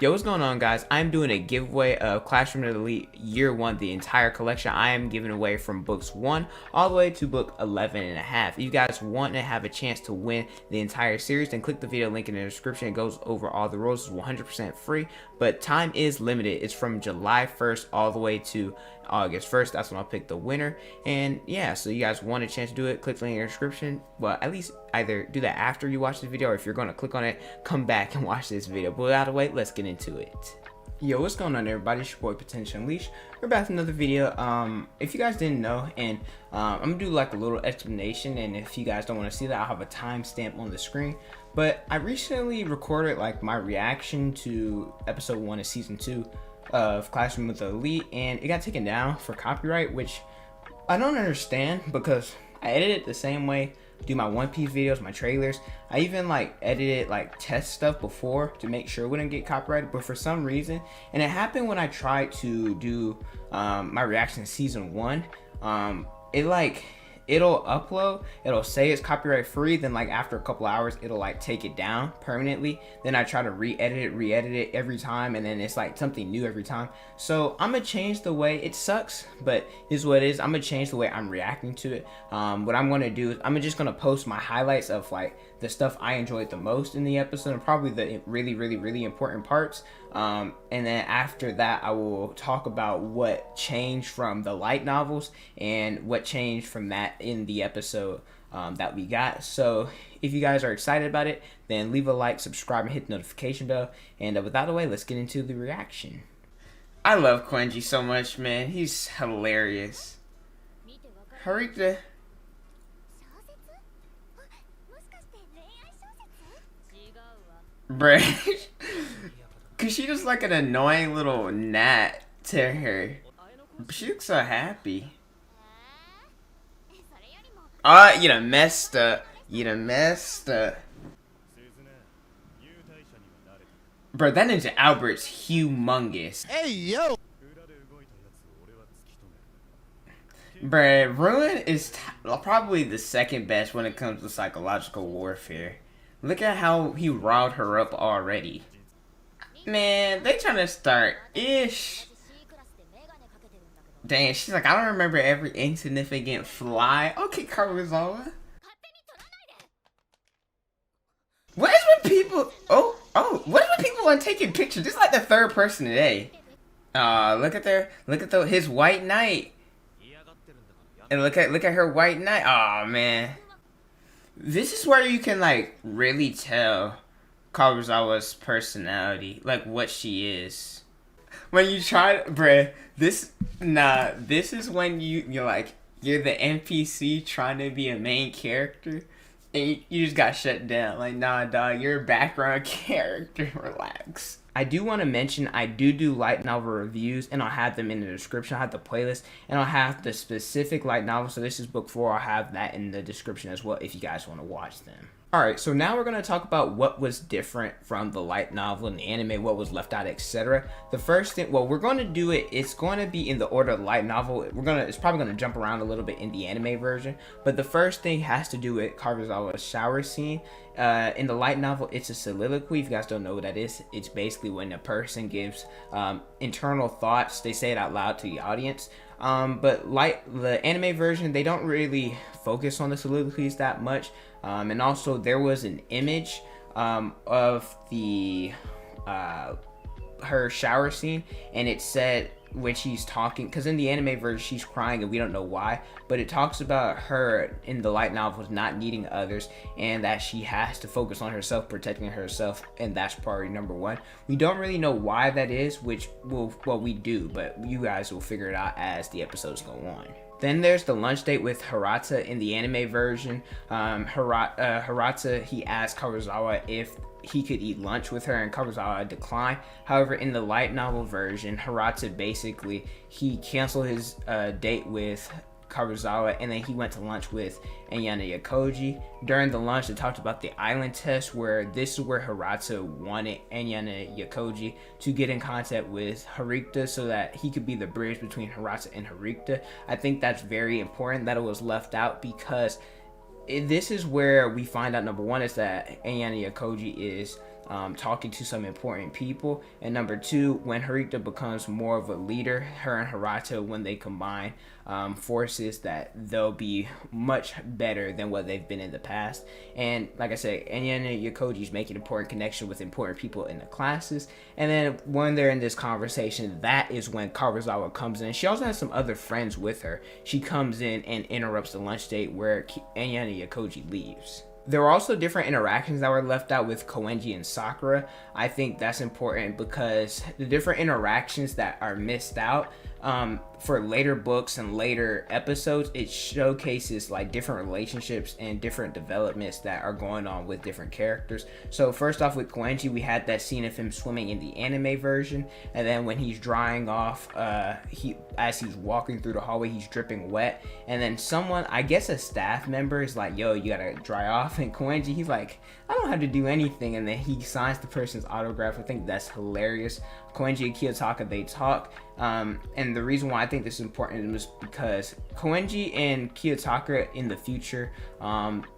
Yo, what's going on, guys? I'm doing a giveaway of Classroom of the Elite Year 1, the entire collection. I am giving away from books 1 all the way to book 11 and a half. If you guys want to have a chance to win the entire series, then click the video link in the description. It goes over all the rules. It's 100% free, but time is limited. It's from July 1st all the way to August 1st. That's when I'll pick the winner. And yeah, so you guys want a chance to do it, click the link in the description. Well, at least either do that after you watch the video, or if you're going to click on it, come back and watch this video. But without a wait, let's get into it. Yo, what's going on, everybody? It's your boy Potential Unleashed. We're back with another video. If you guys didn't know, and I'm gonna do like a little explanation, and if you guys don't want to see that, I'll have a timestamp on the screen. But I recently recorded like my reaction to episode 1 of season 2 of Classroom with the Elite, and it got taken down for copyright, which I don't understand, because I edit it the same way, do my One Piece videos, my trailers. I even like edited like test stuff before to make sure it wouldn't get copyrighted, but for some reason, and it happened when I tried to do my reaction to season 1, it'll upload, it'll say it's copyright free, then like after a couple hours it'll like take it down permanently. Then I try to re-edit it every time, and then it's like something new every time. So I'm gonna change the way, it sucks, but here's what it is. I'm gonna change the way I'm reacting to it. What I'm gonna do is I'm just gonna post my highlights of like the stuff I enjoyed the most in the episode, and probably the really important parts. And then after that, I will talk about what changed from the light novels and what changed from that in the episode that we got. So if you guys are excited about it, then leave a like, subscribe, and hit the notification bell. And without the way, let's get into the reaction. I love Koenji so much, man. He's hilarious. Harita. Bruh. Cause she just like an annoying little gnat to her. She looks so happy. You done messed up. You done messed up. Bro, that Ninja Albert's humongous. Hey, yo! Bruh, Ruin is probably the second best when it comes to psychological warfare. Look at how he riled her up already. Man, they trying to start ish. Dang, she's like, I don't remember every insignificant fly. Okay, Kaurizawa. What is with people? What is with people on taking pictures? This is like the third person today. Look at his white knight. And look at her white knight. Oh man, this is where you can like really tell Kaurizawa's personality, like what she is. When you try, bruh, this is when you're like, you're the NPC trying to be a main character, and you just got shut down. Like, nah, dog, you're a background character. Relax. I do want to mention, I do light novel reviews, and I'll have them in the description. I'll have the playlist, and I'll have the specific light novel. So this is book 4. I'll have that in the description as well if you guys want to watch them. Alright, so now we're going to talk about what was different from the light novel and the anime, what was left out, etc. The first thing, well, we're going to do it, it's going to be in the order of the light novel. It's probably going to jump around a little bit in the anime version, but the first thing has to do with Kaurizawa's shower scene. In the light novel, it's a soliloquy. If you guys don't know what that is, it's basically when a person gives internal thoughts, they say it out loud to the audience. But like the anime version, they don't really focus on the soliloquies that much. And also there was an image of the her shower scene, and it said when she's talking, because in the anime version she's crying and we don't know why, but it talks about her in the light novels not needing others, and that she has to focus on herself, protecting herself, and that's priority number 1. We don't really know why that is, which we do, but you guys will figure it out as the episodes go on. Then there's the lunch date with Hirata. In the anime version, Hirata, he asked Kaurizawa if he could eat lunch with her, and Kaurizawa declined. However, in the light novel version, Hirata basically, he canceled his date with Kaurizawa, and then he went to lunch with Ayanokoji. During the lunch, they talked about the island test, where this is where Hirata wanted Ayanokoji to get in contact with Harikta so that he could be the bridge between Hirata and Harikta. I think that's very important that it was left out, because this is where we find out, number 1, is that Ayanokoji is talking to some important people. And number 2, when Harita becomes more of a leader, her and Hirata, when they combine forces, that they'll be much better than what they've been in the past. And like I said, Ayanokoji's making important connection with important people in the classes. And then when they're in this conversation, that is when Kaurizawa comes in. She also has some other friends with her. She comes in and interrupts the lunch date where Ayanokoji leaves. There were also different interactions that were left out with Koenji and Sakura. I think that's important because the different interactions that are missed out for later books and later episodes, it showcases like different relationships and different developments that are going on with different characters. So first off, with Koenji, we had that scene of him swimming in the anime version, and then when he's drying off, as he's walking through the hallway, he's dripping wet, and then someone, I guess a staff member, is like, yo, you gotta dry off, and Koenji, he's like, I don't have to do anything, and then he signs the person's autograph. I think that's hilarious. Koenji and Kiyotaka, they talk, and the reason why I think this is important is because Koenji and Kiyotaka in the future,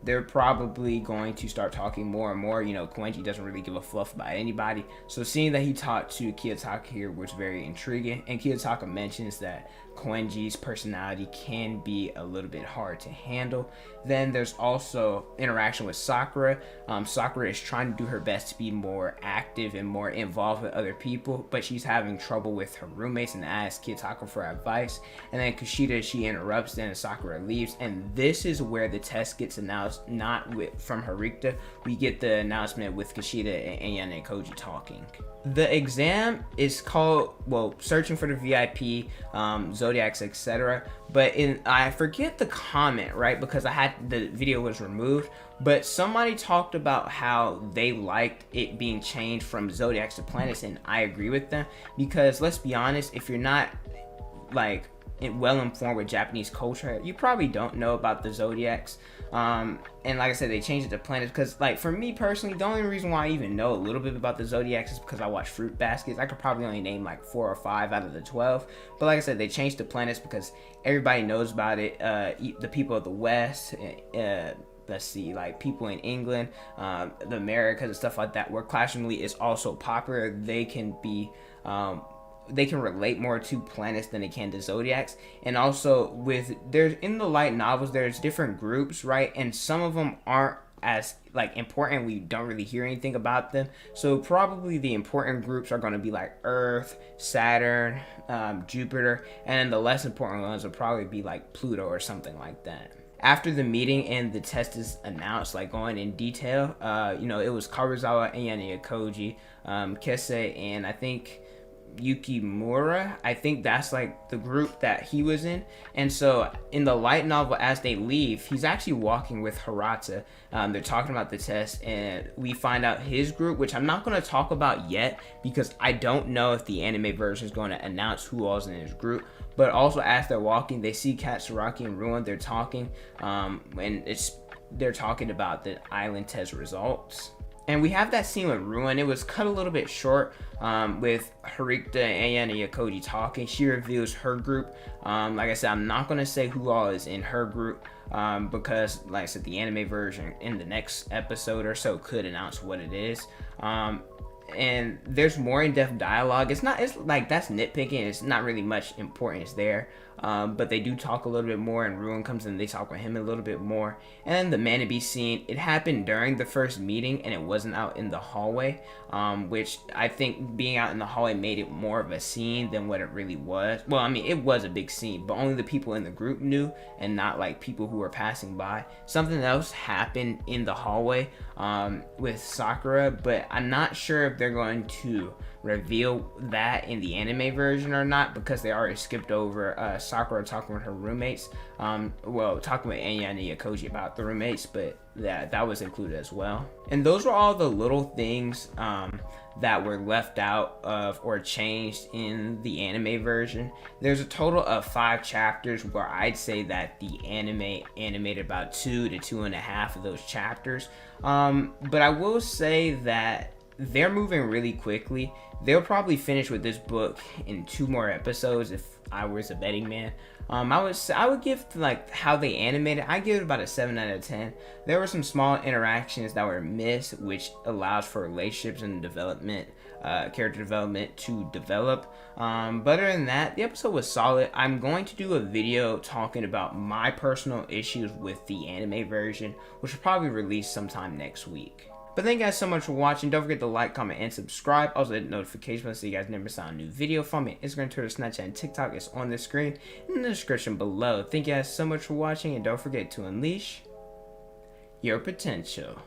they're probably going to start talking more and more. You know, Koenji doesn't really give a fluff about anybody, so seeing that he talked to Kiyotaka here was very intriguing. And Kiyotaka mentions that Koenji's personality can be a little bit hard to handle. Then there's also interaction with Sakura. Sakura is trying to do her best to be more active and more involved with other people, but she's having trouble with her roommates and asks Kiyotaka for advice. And then Kushida, she interrupts, then Sakura leaves, and this is where the test gets announced, not from Harita. We get the announcement with Kushida and Ayanokoji talking. The exam is called, well, Searching for the VIP, Zodiacs, etc. But I forget the comment, right? Because the video was removed, but somebody talked about how they liked it being changed from Zodiacs to planets, and I agree with them, because let's be honest, if you're not like well informed with Japanese culture, you probably don't know about the Zodiacs. And like I said, they changed it to planets because, like, for me personally, the only reason why I even know a little bit about the Zodiacs is because I watch Fruit Baskets. I could probably only name like 4 or 5 out of the 12, but like I said, they changed to planets because everybody knows about it. The people of the West, let's see, like people in England, the Americas and stuff like that, where Classroom Elite is also popular, they can relate more to planets than they can to Zodiacs. And also there's in the light novels, there's different groups, right? And some of them aren't as like important. We don't really hear anything about them. So probably the important groups are going to be like Earth, Saturn, Jupiter, and then the less important ones will probably be like Pluto or something like that. After the meeting and the test is announced, like going in detail, it was Kaurizawa and Ayanokoji, Kese, and I think Yukimura. I think that's like the group that he was in. And so in the light novel, as they leave, he's actually walking with Hirata. They're talking about the test, and we find out his group, which I'm not going to talk about yet because I don't know if the anime version is going to announce who all's in his group. But also as they're walking, they see Katsuragi and Ruin. They're talking, and they're talking about the island test results. And we have that scene with Ruin. It was cut a little bit short with Harita and Ayanokoji talking. She reveals her group. Like I said, I'm not going to say who all is in her group because, like I said, the anime version in the next episode or so could announce what it is. And there's more in-depth dialogue. It's like that's nitpicking. It's not really much importance there. But they do talk a little bit more, and Ruin comes in, they talk with him a little bit more. And then the Manabe scene, it happened during the first meeting and it wasn't out in the hallway, which I think being out in the hallway made it more of a scene than what it really was. Well, I mean, it was a big scene, but only the people in the group knew and not like people who were passing by. Something else happened in the hallway with Sakura, but I'm not sure if they're going to reveal that in the anime version or not, because they already skipped over Sakura talking with her roommates, talking with Anya and Ayanokoji about the roommates, but that was included as well. And those were all the little things that were left out of or changed in the anime version. There's a total of 5 chapters where I'd say that the anime animated about 2 to 2.5 of those chapters, but I will say that they're moving really quickly. They'll probably finish with this book in 2 more episodes if I was a betting man. I would give like how they animated. I give it about a 7 out of 10. There were some small interactions that were missed, which allows for relationships and development, character development to develop. But other than that, the episode was solid. I'm going to do a video talking about my personal issues with the anime version, which will probably release sometime next week. But thank you guys so much for watching. Don't forget to like, comment, and subscribe. Also hit the notification bell so you guys never miss out on a new video from me. Instagram, Twitter, Snapchat, and TikTok is on the screen in the description below. Thank you guys so much for watching, and don't forget to unleash your potential.